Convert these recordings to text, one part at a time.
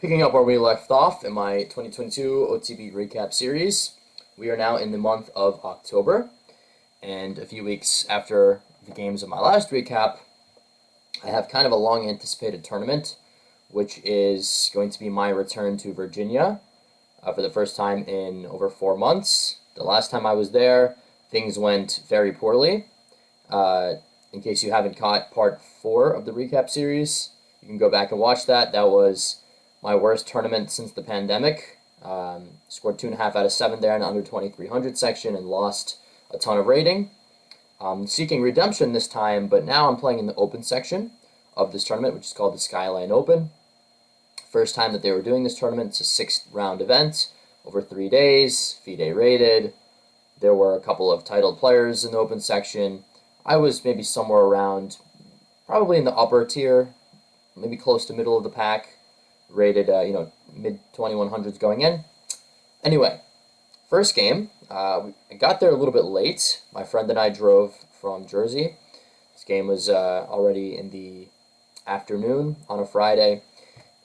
Picking up where we left off in my 2022 OTB recap series, we are now in the month of October, and a few weeks after the games of my last recap, I have kind of a long anticipated tournament, which is going to be my return to Virginia for the first time in over 4 months. The last time I was there, things went very poorly. In case you haven't caught part 4 of the recap series, you can go back and watch that. That was my worst tournament since the pandemic. Scored 2.5 out of 7 there in the under 2300 section and lost a ton of rating. Seeking redemption this time, but now I'm playing in the open section of this tournament, which is called the Skyline Open. First time that they were doing this tournament. It's a 6-round event over 3 days, FIDE rated. There were a couple of titled players in the open section. I was maybe somewhere around, probably in the upper tier, maybe close to middle of the pack. Rated, mid 2100s going in. Anyway, first game, I got there a little bit late. My friend and I drove from Jersey. This game was already in the afternoon on a Friday,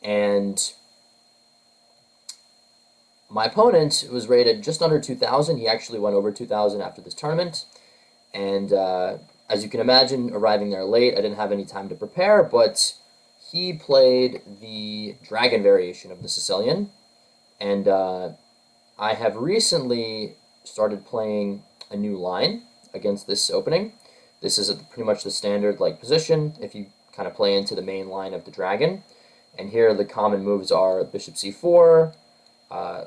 and my opponent was rated just under 2,000. He actually went over 2,000 after this tournament, and as you can imagine, arriving there late, I didn't have any time to prepare, but he played the dragon variation of the Sicilian, and I have recently started playing a new line against this opening. This is pretty much the standard position if you kind of play into the main line of the dragon. And here the common moves are bishop c4,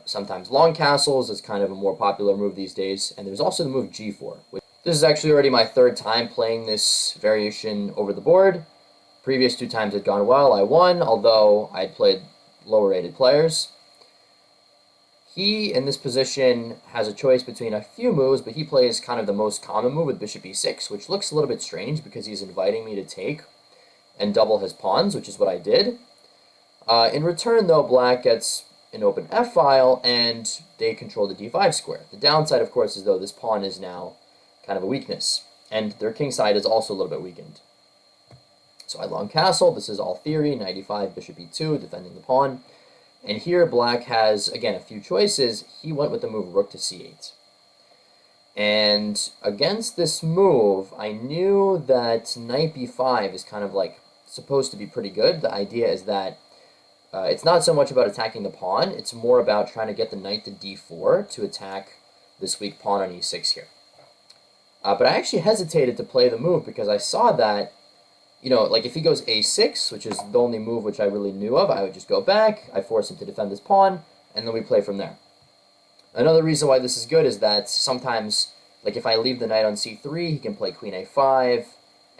sometimes long castles is kind of a more popular move these days, and there's also the move g4. This is actually already my 3rd time playing this variation over the board. Previous 2 times had gone well. I won, although I had played lower-rated players. He, in this position, has a choice between a few moves, but he plays kind of the most common move with bishop e6, which looks a little bit strange because he's inviting me to take and double his pawns, which is what I did. In return, though, black gets an open f-file, and they control the d5 square. The downside, of course, is, though, this pawn is now kind of a weakness, and their king side is also a little bit weakened. So I long castle. This is all theory. 95, bishop e2, defending the pawn. And here black has, again, a few choices. He went with the move rook to c8. And against this move, I knew that knight b5 is kind of supposed to be pretty good. The idea is that it's not so much about attacking the pawn. It's more about trying to get the knight to d4 to attack this weak pawn on e6 here. But I actually hesitated to play the move because I saw that if he goes a6, which is the only move which I really knew of, I would just go back, I force him to defend this pawn, and then we play from there. Another reason why this is good is that sometimes, if I leave the knight on c3, he can play queen a5,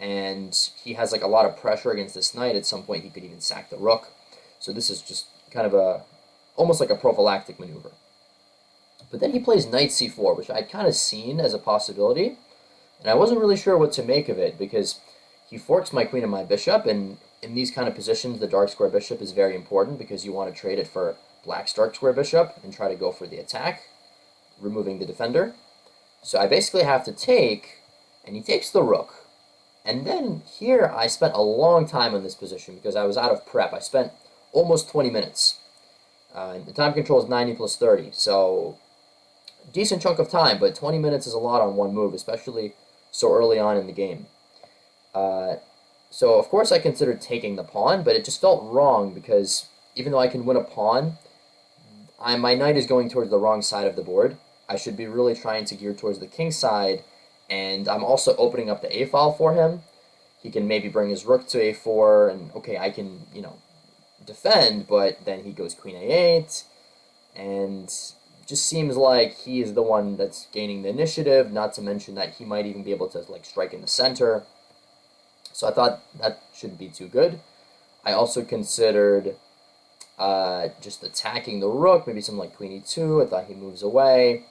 and he has a lot of pressure against this knight. At some point, he could even sack the rook. So this is just kind of almost like a prophylactic maneuver. But then he plays knight c4, which I'd kind of seen as a possibility, and I wasn't really sure what to make of it, because he forks my queen and my bishop, and in these kind of positions, the dark square bishop is very important because you want to trade it for black's dark square bishop and try to go for the attack, removing the defender. So I basically have to take, and he takes the rook. And then here I spent a long time in this position because I was out of prep. I spent almost 20 minutes. The time control is 90 plus 30, so decent chunk of time, but 20 minutes is a lot on one move, especially so early on in the game. So of course I considered taking the pawn, but it just felt wrong because even though I can win a pawn, my knight is going towards the wrong side of the board. I should be really trying to gear towards the king side, and I'm also opening up the a-file for him. He can maybe bring his rook to a4, and okay, I can, defend, but then he goes queen a8, and it just seems like he is the one that's gaining the initiative, not to mention that he might even be able to strike in the center. So I thought that shouldn't be too good. I also considered just attacking the rook, maybe something like queen e2. I thought he moves away.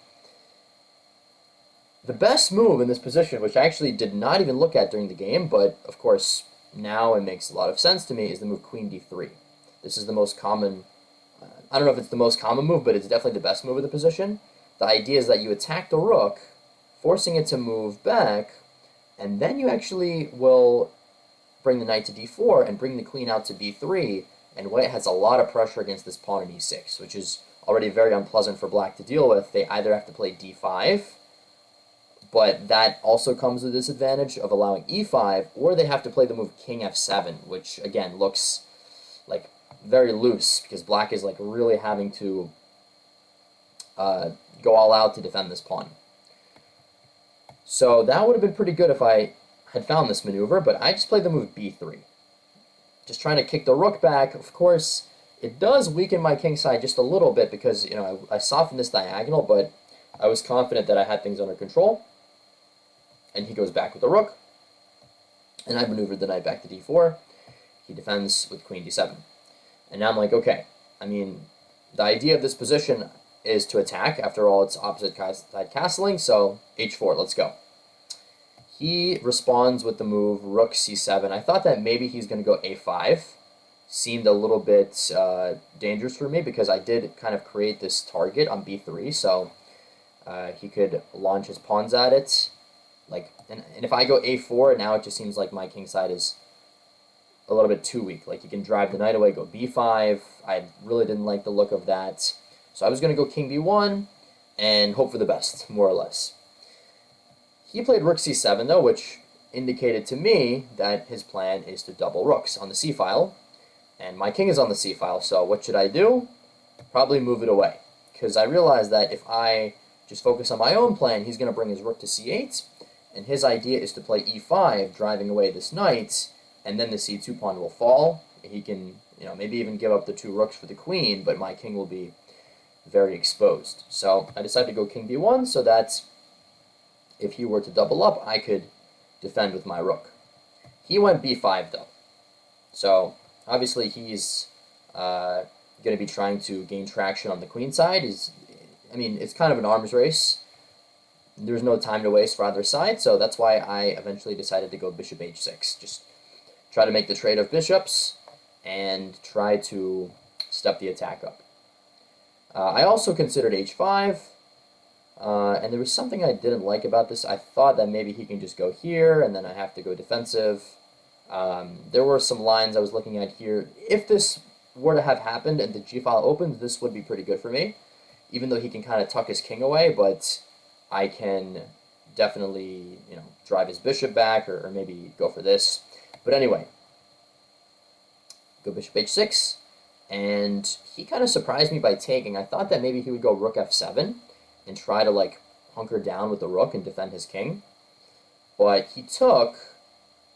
The best move in this position, which I actually did not even look at during the game, but of course now it makes a lot of sense to me, is the move queen d3. This is the most common, I don't know if it's the most common move, but it's definitely the best move of the position. The idea is that you attack the rook, forcing it to move back, and then you actually will bring the knight to d4 and bring the queen out to b3, and white has a lot of pressure against this pawn in e6, which is already very unpleasant for black to deal with. They either have to play d5, but that also comes with the disadvantage of allowing e5, or they have to play the move king f7, which again looks like very loose because black is like really having to go all out to defend this pawn. So that would have been pretty good if I had found this maneuver, but I just played the move b3. Just trying to kick the rook back. Of course, it does weaken my king side just a little bit because, you know, I softened this diagonal, but I was confident that I had things under control. And he goes back with the rook, and I maneuvered the knight back to d4. He defends with queen d7. And now I'm like, okay, I mean, the idea of this position is to attack. After all, it's opposite side castling, so h4, let's go. He responds with the move rook c7. I thought that maybe he's going to go a5. Seemed a little bit dangerous for me because I did kind of create this target on b3, so he could launch his pawns at it. Like, and if I go a4, now it just seems like my king side is a little bit too weak. Like, he can drive the knight away, go b5. I really didn't like the look of that. So I was going to go king b1 and hope for the best, more or less. He played rook c7, though, which indicated to me that his plan is to double rooks on the c-file. And my king is on the c-file, so what should I do? Probably move it away. Because I realized that if I just focus on my own plan, he's going to bring his rook to c8. And his idea is to play e5, driving away this knight, and then the c2 pawn will fall. He can, you know, maybe even give up the two rooks for the queen, but my king will be very exposed. So I decided to go king b1 so that if he were to double up, I could defend with my rook. He went b5, though. So obviously he's going to be trying to gain traction on the queen side. I mean, it's kind of an arms race. There's no time to waste for either side, so that's why I eventually decided to go bishop h6. Just try to make the trade of bishops and try to step the attack up. I also considered h5, and there was something I didn't like about this. I thought that maybe he can just go here, and then I have to go defensive. There were some lines I was looking at here. If this were to have happened and the g-file opened, this would be pretty good for me, even though he can kind of tuck his king away, but I can definitely, you know, drive his bishop back or maybe go for this. But anyway, go bishop h6, and he kind of surprised me by taking. I thought that maybe he would go rook f7 and try to, like, hunker down with the rook and defend his king. But he took,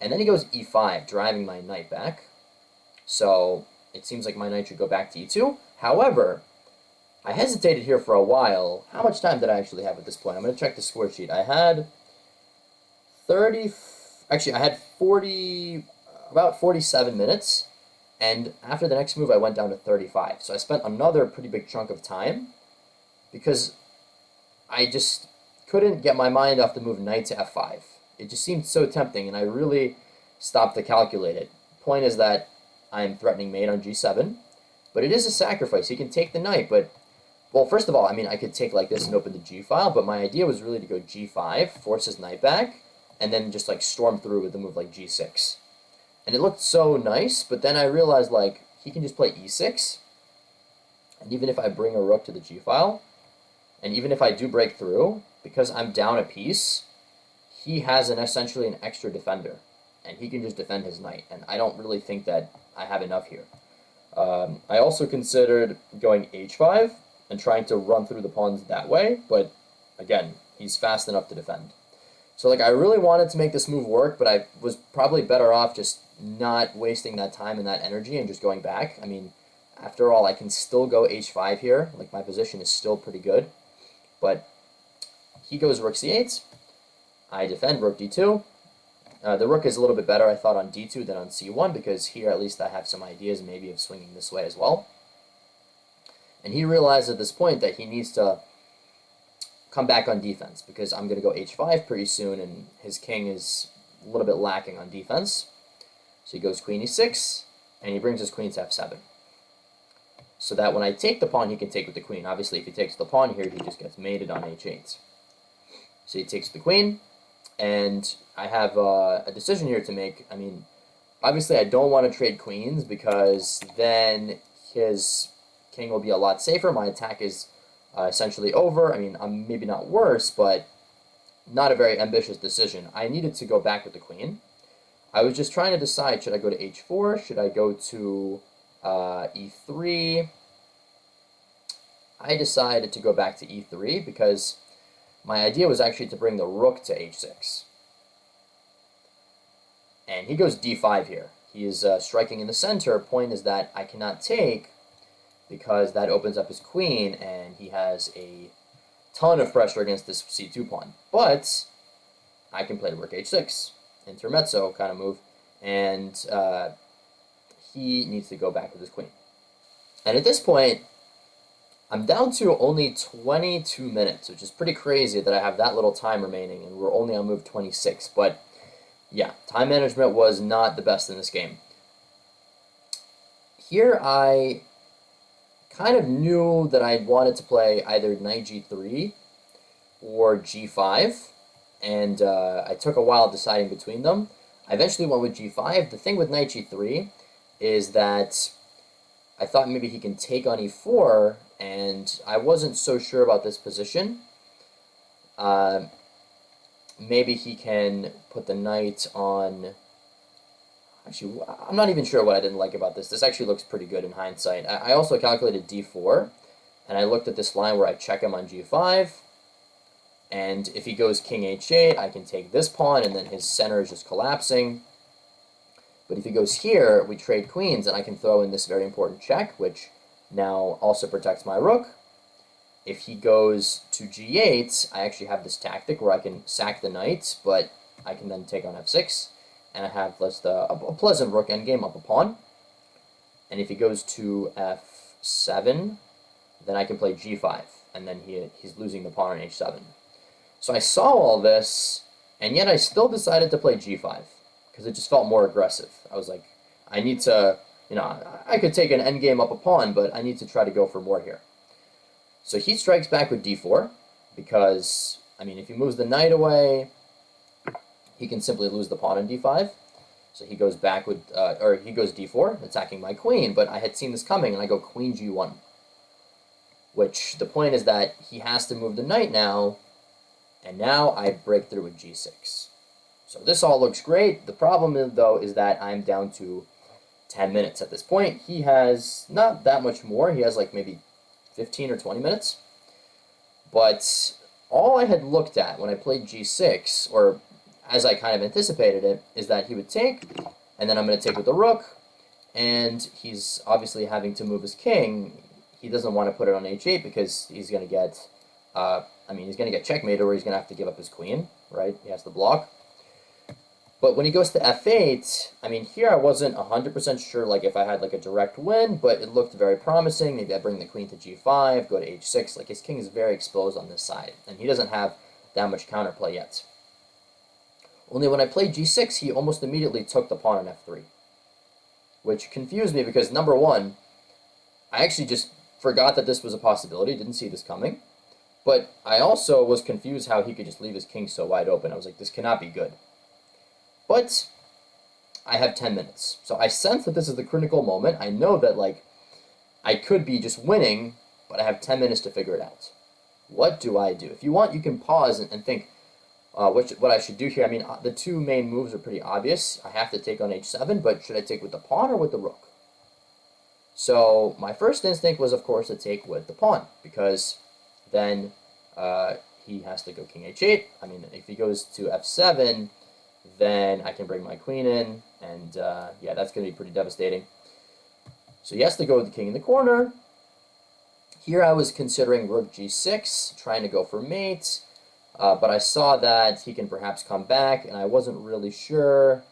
and then he goes e5, driving my knight back. So it seems like my knight should go back to e2. However, I hesitated here for a while. How much time did I actually have at this point? I'm going to check the score sheet. I had 30, actually I had 40, about 47 minutes, and after the next move I went down to 35. So I spent another pretty big chunk of time because I just couldn't get my mind off the move knight to f5. It just seemed so tempting, and I really stopped to calculate it. Point is that I'm threatening mate on g7, but it is a sacrifice. He can take the knight, but, well, first of all, I mean, I could take like this and open the g-file, but my idea was really to go g5, force his knight back, and then just like storm through with the move like g6. And it looked so nice, but then I realized, like, he can just play e6, and even if I bring a rook to the g-file, and even if I do break through, because I'm down a piece, he has essentially an extra defender, and he can just defend his knight, and I don't really think that I have enough here. I also considered going h5 and trying to run through the pawns that way, but again, he's fast enough to defend. So, like, I really wanted to make this move work, but I was probably better off just not wasting that time and that energy and just going back. I mean, after all, I can still go h5 here. Like, my position is still pretty good. But he goes rook c8. I defend rook d2. The rook is a little bit better, I thought, on d2 than on c1, because here at least I have some ideas maybe of swinging this way as well. And he realized at this point that he needs to come back on defense, because I'm going to go h5 pretty soon, and his king is a little bit lacking on defense. So he goes queen e6, and he brings his queen to f7. So that when I take the pawn, he can take with the queen. Obviously, if he takes the pawn here, he just gets mated on h8. So he takes the queen, and I have a decision here to make. I mean, Obviously, I don't want to trade queens because then his king will be a lot safer. My attack is essentially over. I mean, I'm maybe not worse, but not a very ambitious decision. I needed to go back with the queen. I was just trying to decide, should I go to h4? Should I go to e3? I decided to go back to e3 because my idea was actually to bring the rook to h6. And he goes d5 here. He is striking in the center. Point is that I cannot take because that opens up his queen, and he has a ton of pressure against this c2 pawn. But I can play rook h6, intermezzo kind of move, and he needs to go back with his queen. And at this point, I'm down to only 22 minutes, which is pretty crazy that I have that little time remaining, and we're only on move 26. But yeah, time management was not the best in this game. Here I kind of knew that I wanted to play either knight g3 or g5, and I took a while deciding between them. I eventually went with g5. The thing with knight g3 is that I thought maybe he can take on e4, and I wasn't so sure about this position. Maybe he can put the knight on... Actually, I'm not even sure what I didn't like about this. This actually looks pretty good in hindsight. I also calculated d4, and I looked at this line where I check him on g5, and if he goes king h8, I can take this pawn, and then his center is just collapsing. But if he goes here, we trade queens, and I can throw in this very important check, which now also protects my rook. If he goes to g8, I actually have this tactic where I can sack the knight, but I can then take on f6, and I have a pleasant rook endgame up a pawn. And if he goes to f7, then I can play g5, and then he's losing the pawn on h7. So I saw all this, and yet I still decided to play g5, because it just felt more aggressive. I was like, I need to, I could take an endgame up a pawn, but I need to try to go for more here. So he strikes back with d4, because, I mean, if he moves the knight away, he can simply lose the pawn on d5. So he goes back with, or he goes d4, attacking my queen, but I had seen this coming, and I go queen g1. Which, the point is that he has to move the knight now, and now I break through with g6. So this all looks great. The problem, though, is that I'm down to 10 minutes at this point. He has not that much more. He has like maybe 15 or 20 minutes. But all I had looked at when I played g6, or as I kind of anticipated it, is that he would take, and then I'm going to take with the rook, and he's obviously having to move his king. He doesn't want to put it on h8 because he's going to get, he's going to get checkmated, or he's going to have to give up his queen, right? He has to block. But when he goes to f8, I mean, here I wasn't 100% sure, like, if I had, like, a direct win, but it looked very promising. Maybe I bring the queen to g5, go to h6. Like, his king is very exposed on this side, and he doesn't have that much counterplay yet. Only when I played g6, he almost immediately took the pawn on f3, which confused me because, number one, I actually just forgot that this was a possibility, didn't see this coming, but I also was confused how he could just leave his king so wide open. I was like, this cannot be good. But I have 10 minutes. So I sense that this is the critical moment. I know that, like, I could be just winning, but I have 10 minutes to figure it out. What do I do? If you want, you can pause and think what I should do here. I mean, the two main moves are pretty obvious. I have to take on h7, but should I take with the pawn or with the rook? So my first instinct was, of course, to take with the pawn, because then he has to go king h8. I mean, if he goes to f7, then I can bring my queen in, and yeah, that's going to be pretty devastating. So he has to go with the king in the corner. Here I was considering rook g6, trying to go for mate, but I saw that he can perhaps come back, and I wasn't really sure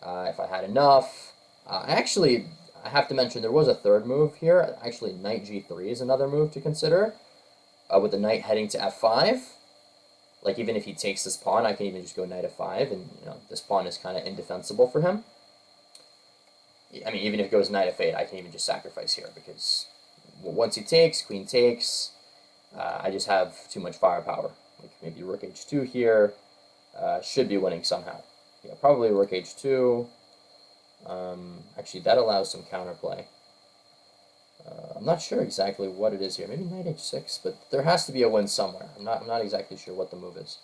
if I had enough. Actually, I have to mention there was a third move here. Actually, knight g3 is another move to consider, with the knight heading to f5. Like, even if he takes this pawn, I can even just go knight f5, and, this pawn is kind of indefensible for him. I mean, even if it goes knight f8, I can even just sacrifice here, because once he takes, queen takes, I just have too much firepower. Like, maybe rook h2 here, should be winning somehow. Yeah, probably rook h2, Actually, that allows some counterplay. I'm not sure exactly what it is here. Maybe knight h6, but there has to be a win somewhere. I'm not exactly sure what the move is.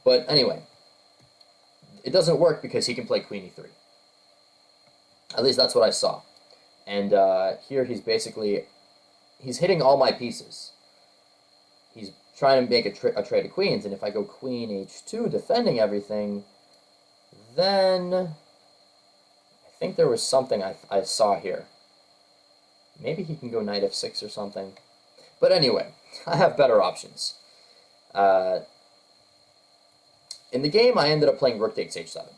But anyway, it doesn't work because he can play queen e3. At least that's what I saw. And here he's hitting all my pieces. He's trying to make a trade of queens, and if I go queen h2, defending everything, then I think there was something I saw here. Maybe he can go knight f6 or something. But anyway, I have better options. In the game, I ended up playing rook takes h7.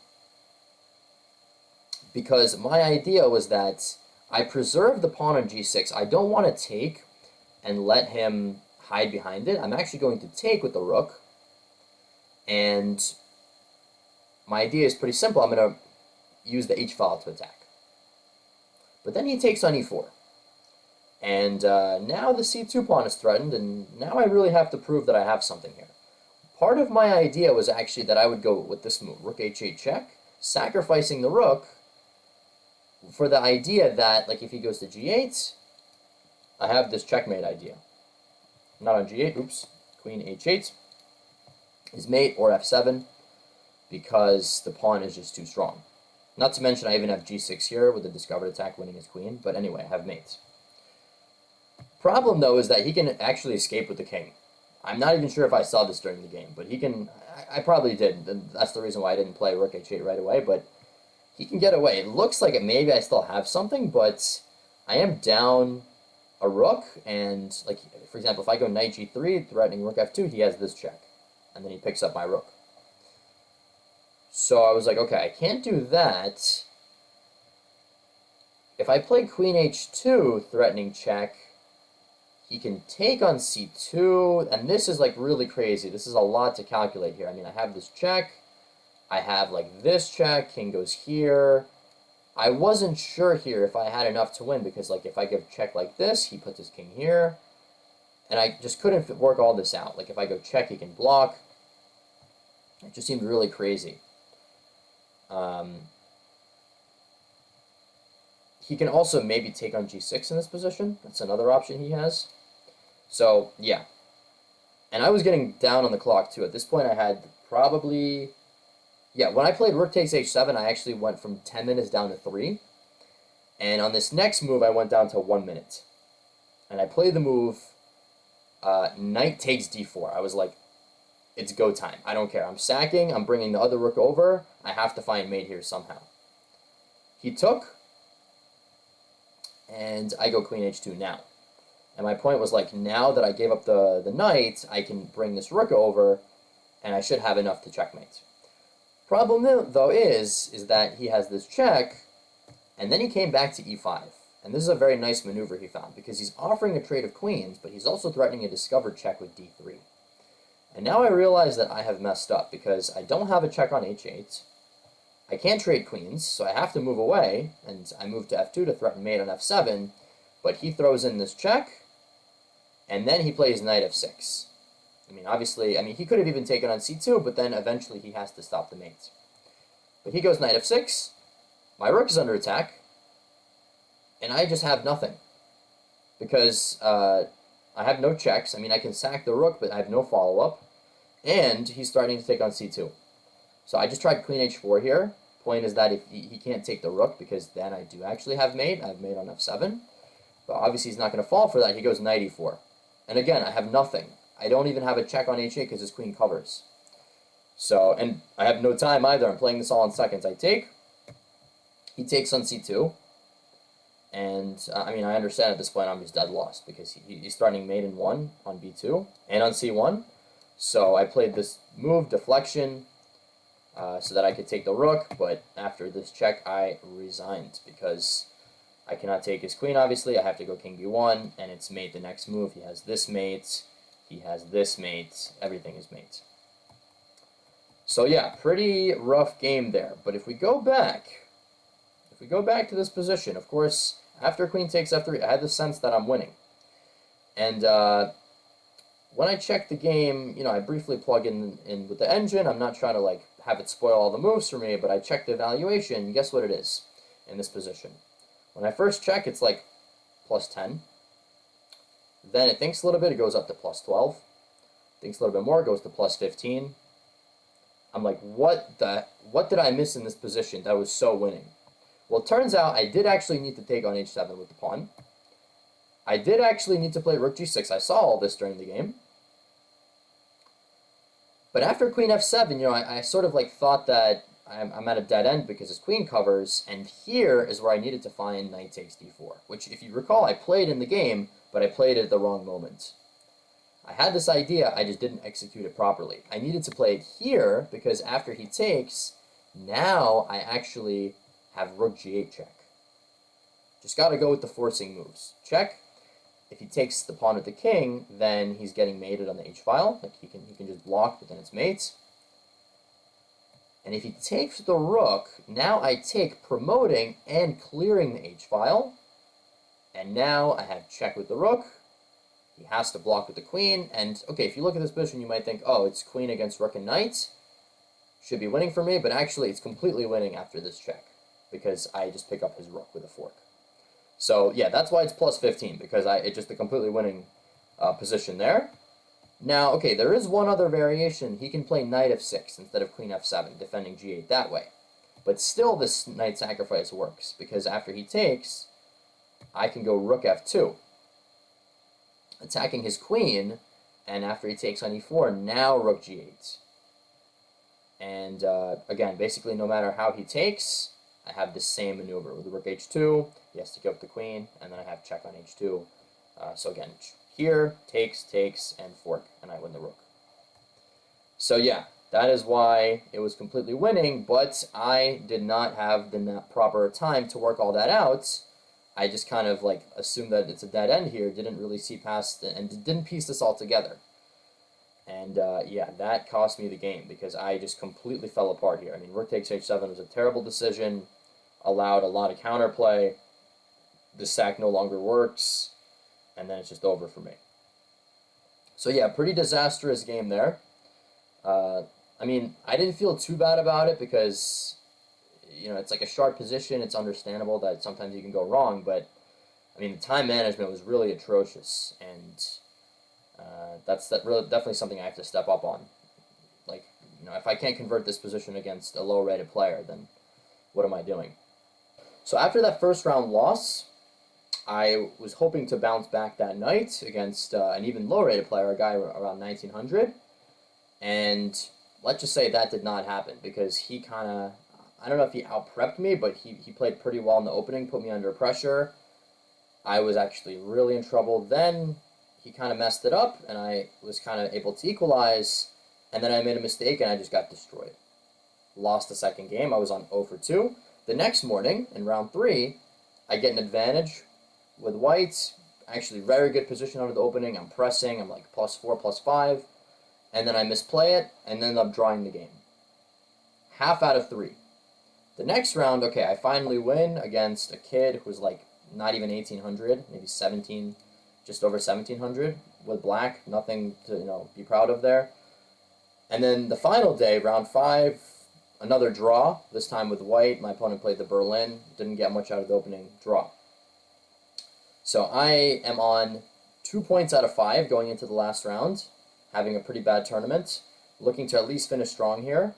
Because my idea was that I preserve the pawn on g6. I don't want to take and let him hide behind it. I'm actually going to take with the rook. And my idea is pretty simple. I'm going to use the h-file to attack. But then he takes on e4. And now the c2 pawn is threatened, and now I really have to prove that I have something here. Part of my idea was actually that I would go with this move, rook h8 check, sacrificing the rook for the idea that, like, if he goes to g8, I have this checkmate idea. Not on g8, oops, queen h8 is mate, or f7, because the pawn is just too strong. Not to mention I even have g6 here with the discovered attack winning his queen, but anyway, I have mates. Problem, though, is that he can actually escape with the king. I'm not even sure if I saw this during the game, but he can... I probably did. That's the reason why I didn't play rook h8 right away, but he can get away. It looks like maybe I still have something, but I am down a rook, and, like, for example, if I go knight g3, threatening rook f2, he has this check, and then he picks up my rook. So I was like, okay, I can't do that. If I play queen h2, threatening check, he can take on c2, and this is, like, really crazy. This is a lot to calculate here. I mean, I have this check, I have, like, this check, king goes here. I wasn't sure here if I had enough to win, because, like, if I give check like this, he puts his king here, and I just couldn't work all this out. Like, if I go check, he can block. It just seemed really crazy. He can also maybe take on g6 in this position. That's another option he has. So, yeah. And I was getting down on the clock, too. At this point, I had probably... Yeah, when I played rook takes h7, I actually went from 10 minutes down to 3. And on this next move, I went down to 1 minute. And I played the move knight takes d4. I was like, it's go time. I don't care. I'm sacking. I'm bringing the other rook over. I have to find mate here somehow. He took, and I go queen h2 now. And my point was, like, now that I gave up the knight, I can bring this rook over, and I should have enough to checkmate. Problem, though, is that he has this check, and then he came back to e5. And this is a very nice maneuver he found, because he's offering a trade of queens, but he's also threatening a discovered check with d3. And now I realize that I have messed up, because I don't have a check on h8. I can't trade queens, so I have to move away, and I move to f2 to threaten mate on f7, but he throws in this check, and then he plays knight f6. I mean, obviously, he could have even taken on c2, but then eventually he has to stop the mate. But he goes knight f6, my rook is under attack, and I just have nothing. Because I have no checks. I mean, I can sack the rook, but I have no follow-up. And he's starting to take on c2. So I just tried queen h4 here. Point is that if he can't take the rook, because then I do actually have mate. I have mate on f7. But obviously he's not going to fall for that. He goes knight e4. And again, I have nothing. I don't even have a check on h8 because his queen covers. So, and I have no time either. I'm playing this all in seconds. I take. He takes on c2. And, I understand at this point I'm just dead lost, because he's threatening mate in 1 on b2 and on c1. So I played this move, deflection, so that I could take the rook, but after this check I resigned, because I cannot take his queen, obviously. I have to go king b1, and it's mate the next move. He has this mate, he has this mate, everything is mate. So yeah, pretty rough game there. But if we go back to this position, of course, after queen takes f3, I had the sense that I'm winning. And when I check the game, I briefly plug in with the engine. I'm not trying to, like, have it spoil all the moves for me, but I check the evaluation, and guess what it is? in this position. When I first check, it's like plus 10. Then it thinks a little bit, it goes up to plus 12. Thinks a little bit more, it goes to plus 15. I'm like, what did I miss in this position that was so winning? Well, it turns out I did actually need to take on h7 with the pawn. I did actually need to play rook g6. I saw all this during the game. But after queen f7, I sort of like thought that I'm at a dead end because his queen covers, and here is where I needed to find knight takes d4, which, if you recall, I played in the game, but I played it at the wrong moment. I had this idea, I just didn't execute it properly. I needed to play it here because after he takes, now I actually have rook g8 check. Just got to go with the forcing moves. Check. If he takes the pawn with the king, then he's getting mated on the h-file. Like he can just block, but then it's mates. And if he takes the rook, now I take, promoting and clearing the h-file. And now I have check with the rook. He has to block with the queen. And, okay, if you look at this position, you might think, oh, it's queen against rook and knight. Should be winning for me, but actually it's completely winning after this check because I just pick up his rook with a fork. So, yeah, that's why it's plus 15, because it's just a completely winning position there. Now, okay, there is one other variation. He can play knight f6 instead of queen f7, defending g8 that way. But still, this knight sacrifice works, because after he takes, I can go rook f2, attacking his queen, and after he takes on e4, now rook g8. And, again, basically no matter how he takes, I have the same maneuver. With the rook h2, he has to give up the queen, and then I have check on h2. So again, here, takes, and fork, and I win the rook. So yeah, that is why it was completely winning, but I did not have the proper time to work all that out. I just kind of like assumed that it's a dead end here, didn't really see past it, and didn't piece this all together. And yeah, that cost me the game because I just completely fell apart here. I mean, rook takes h7 was a terrible decision, allowed a lot of counterplay. The sack no longer works, and then it's just over for me. So yeah, pretty disastrous game there. I mean, I didn't feel too bad about it because, it's like a sharp position. It's understandable that sometimes you can go wrong, but I mean, the time management was really atrocious, and that's really definitely something I have to step up on. Like, if I can't convert this position against a low-rated player, then what am I doing? So after that first round loss, I was hoping to bounce back that night against an even low-rated player, a guy around 1900, and let's just say that did not happen because he kind of, I don't know if he out-prepped me, but he played pretty well in the opening, put me under pressure. I was actually really in trouble. Then he kind of messed it up, and I was kind of able to equalize, and then I made a mistake, and I just got destroyed. Lost the second game. I was on 0 for 2. The next morning, in round 3, I get an advantage with white. Actually, very good position out of the opening. I'm pressing. I'm like +4, +5. And then I misplay it, and then I'm drawing the game. Half out of 3. The next round, okay, I finally win against a kid who's like not even 1800, maybe 17, just over 1700 with black. Nothing to, be proud of there. And then the final day, round 5, another draw, this time with white. My opponent played the Berlin. Didn't get much out of the opening, draw. So I am on 2 points out of 5 going into the last round, having a pretty bad tournament. Looking to at least finish strong here.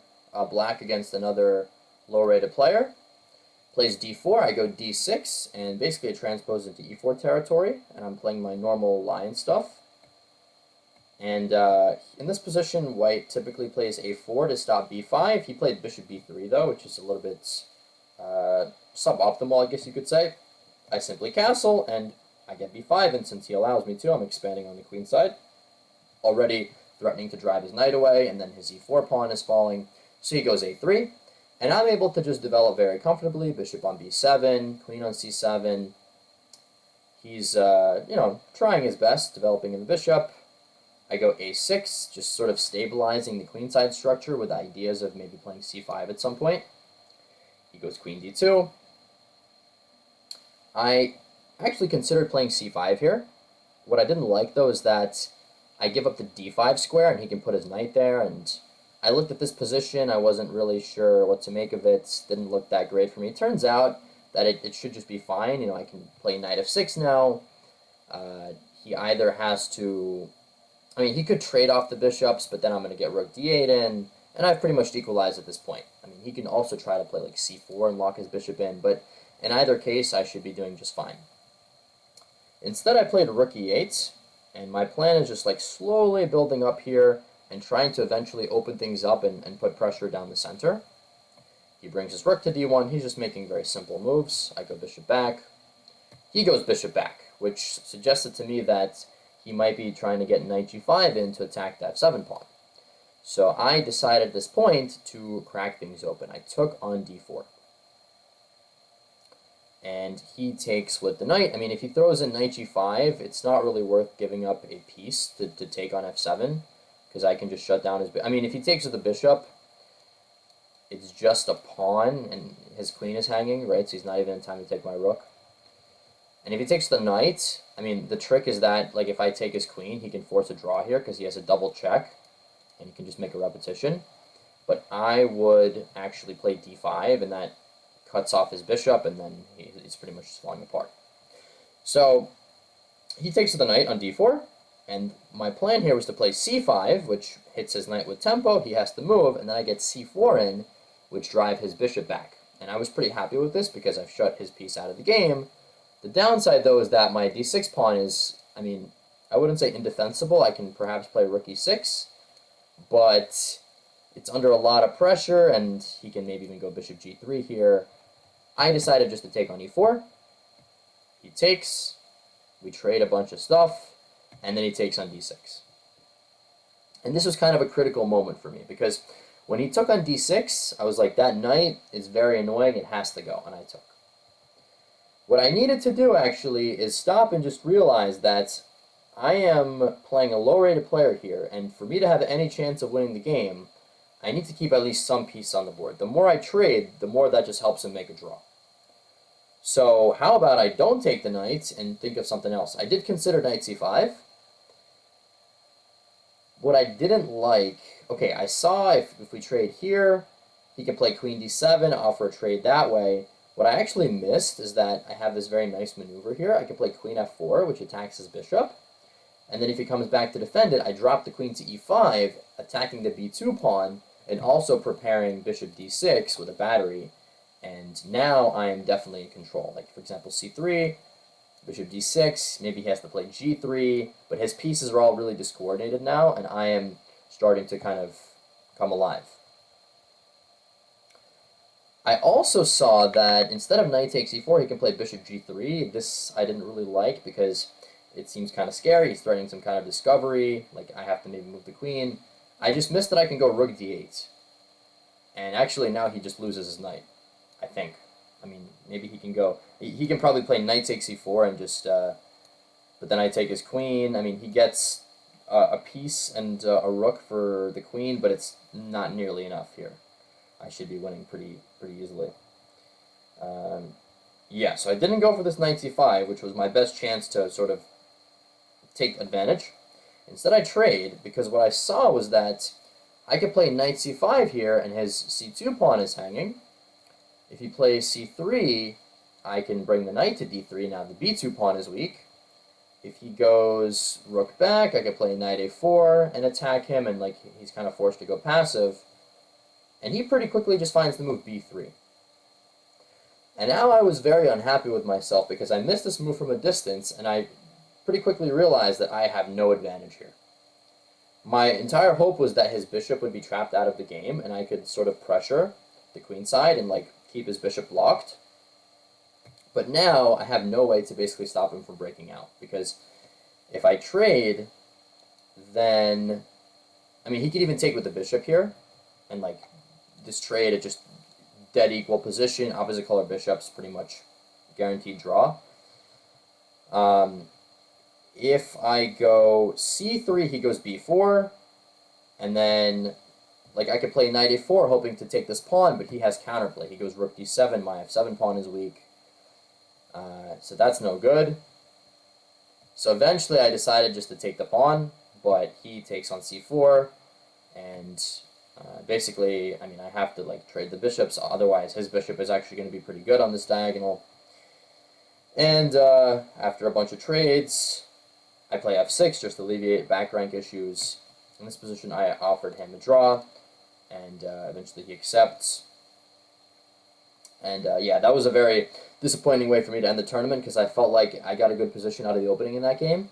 Black against another low-rated player. Plays d4, I go d6, and basically it transposes into e4 territory, and I'm playing my normal lion stuff. And in this position, white typically plays a4 to stop b5. He played bishop b3, though, which is a little bit suboptimal, I guess you could say. I simply castle, and I get b5, and since he allows me to, I'm expanding on the queen side. Already threatening to drive his knight away, and then his e4 pawn is falling. So he goes a3, and I'm able to just develop very comfortably. Bishop on b7, queen on c7. He's, trying his best, developing in the bishop. I go a6, just sort of stabilizing the queenside structure with ideas of maybe playing c5 at some point. He goes queen d2. I actually considered playing c5 here. What I didn't like, though, is that I give up the d5 square, and he can put his knight there, and I looked at this position. I wasn't really sure what to make of it. Didn't look that great for me. It turns out that it should just be fine. You know, I can play knight f6 now. He either has to, I mean, he could trade off the bishops, but then I'm going to get rook d8 in, and I've pretty much equalized at this point. I mean, he can also try to play like c4 and lock his bishop in, but in either case, I should be doing just fine. Instead, I played rook e8, and my plan is just like slowly building up here and trying to eventually open things up and put pressure down the center. He brings his rook to d1. He's just making very simple moves. I go bishop back. He goes bishop back, which suggested to me that he might be trying to get knight g5 in to attack the f7 pawn. So I decided at this point to crack things open. I took on d4. And he takes with the knight. I mean, if he throws in knight g5, it's not really worth giving up a piece to take on f7, because I can just shut down his... I mean, if he takes with the bishop, it's just a pawn, and his queen is hanging, right? So he's not even in time to take my rook. And if he takes the knight, I mean, the trick is that, like, if I take his queen, he can force a draw here, because he has a double check, and he can just make a repetition. But I would actually play d5, and that cuts off his bishop, and then he's pretty much just falling apart. So he takes the knight on d4, and my plan here was to play c5, which hits his knight with tempo. He has to move, and then I get c4 in, which drive his bishop back. And I was pretty happy with this because I've shut his piece out of the game. The downside, though, is that my d6 pawn is, I mean, I wouldn't say indefensible. I can perhaps play rook e6, but it's under a lot of pressure, and he can maybe even go bishop g3 here. I decided just to take on e4. He takes, we trade a bunch of stuff, and then he takes on d6. And this was kind of a critical moment for me, because when he took on d6, I was like, that knight is very annoying, it has to go, and I took. What I needed to do, actually, is stop and just realize that I am playing a low-rated player here, and for me to have any chance of winning the game, I need to keep at least some piece on the board. The more I trade, the more that just helps him make a draw. So how about I don't take the knight and think of something else? I did consider knight c5. What I didn't like, okay, I saw if we trade here, he can play queen d7, offer a trade that way. What I actually missed is that I have this very nice maneuver here. I can play queen f4, which attacks his bishop. And then if he comes back to defend it, I drop the queen to e5, attacking the b2 pawn, and also preparing bishop d6 with a battery. And now I am definitely in control. Like, for example, c3, bishop d6, maybe he has to play g3, but his pieces are all really discoordinated now, and I am starting to kind of come alive. I also saw that instead of knight takes e4, he can play bishop g3. This I didn't really like because it seems kind of scary. He's threatening some kind of discovery, like I have to maybe move the queen. I just missed that I can go rook d8. And actually now he just loses his knight, I think. I mean, maybe he can go... He can probably play knight takes e4 and just... but then I take his queen. I mean, he gets a piece and a rook for the queen, but it's not nearly enough here. I should be winning pretty easily. Yeah, so I didn't go for this knight c5, which was my best chance to sort of take advantage. Instead, I trade, because what I saw was that I could play knight c5 here, and his c2 pawn is hanging. If he plays c3, I can bring the knight to d3. Now the b2 pawn is weak. If he goes rook back, I could play knight a4 and attack him, and like he's kind of forced to go passive. And he pretty quickly just finds the move b3. And now I was very unhappy with myself because I missed this move from a distance, and I pretty quickly realized that I have no advantage here. My entire hope was that his bishop would be trapped out of the game, and I could sort of pressure the queen side and like keep his bishop blocked. But now I have no way to basically stop him from breaking out, because if I trade, then, I mean, he could even take with the bishop here, and like this trade at just dead equal position, opposite color bishops, pretty much guaranteed draw. If I go c3, he goes b4, and then like I could play knight a4 hoping to take this pawn, but he has counterplay. He goes rook d7, my f7 pawn is weak. So that's no good. So eventually I decided just to take the pawn, but he takes on c4, and Basically, I mean, I have to like trade the bishops, otherwise his bishop is actually going to be pretty good on this diagonal. And after a bunch of trades, I play f6 just to alleviate back rank issues. In this position, I offered him a draw, and eventually he accepts. And yeah, that was a very disappointing way for me to end the tournament because I felt like I got a good position out of the opening in that game,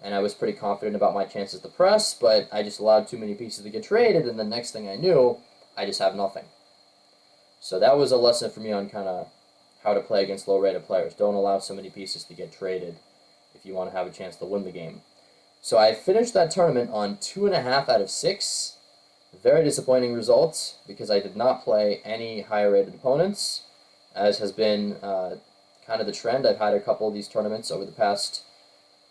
and I was pretty confident about my chances to press, but I just allowed too many pieces to get traded, and the next thing I knew, I just have nothing. So that was a lesson for me on kind of how to play against low-rated players. Don't allow so many pieces to get traded if you want to have a chance to win the game. So I finished that tournament on 2.5 out of 6. Very disappointing results because I did not play any higher-rated opponents, as has been kind of the trend. I've had a couple of these tournaments over the past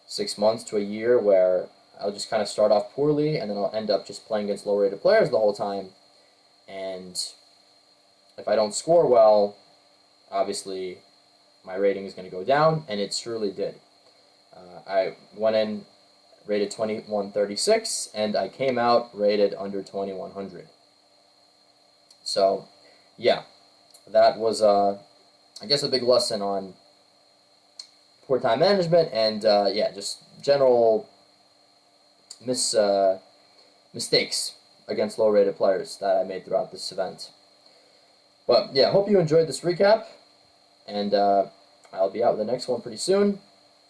6 months to a year where I'll just kind of start off poorly and then I'll end up just playing against low-rated players the whole time. And if I don't score well, obviously my rating is going to go down, and it surely did. I went in rated 2136, and I came out rated under 2100. So, yeah, that was, I guess, a big lesson on poor time management and, yeah, just general mistakes against low-rated players that I made throughout this event. But, yeah, hope you enjoyed this recap, and I'll be out with the next one pretty soon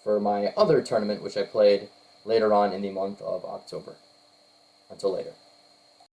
for my other tournament, which I played later on in the month of October. Until later.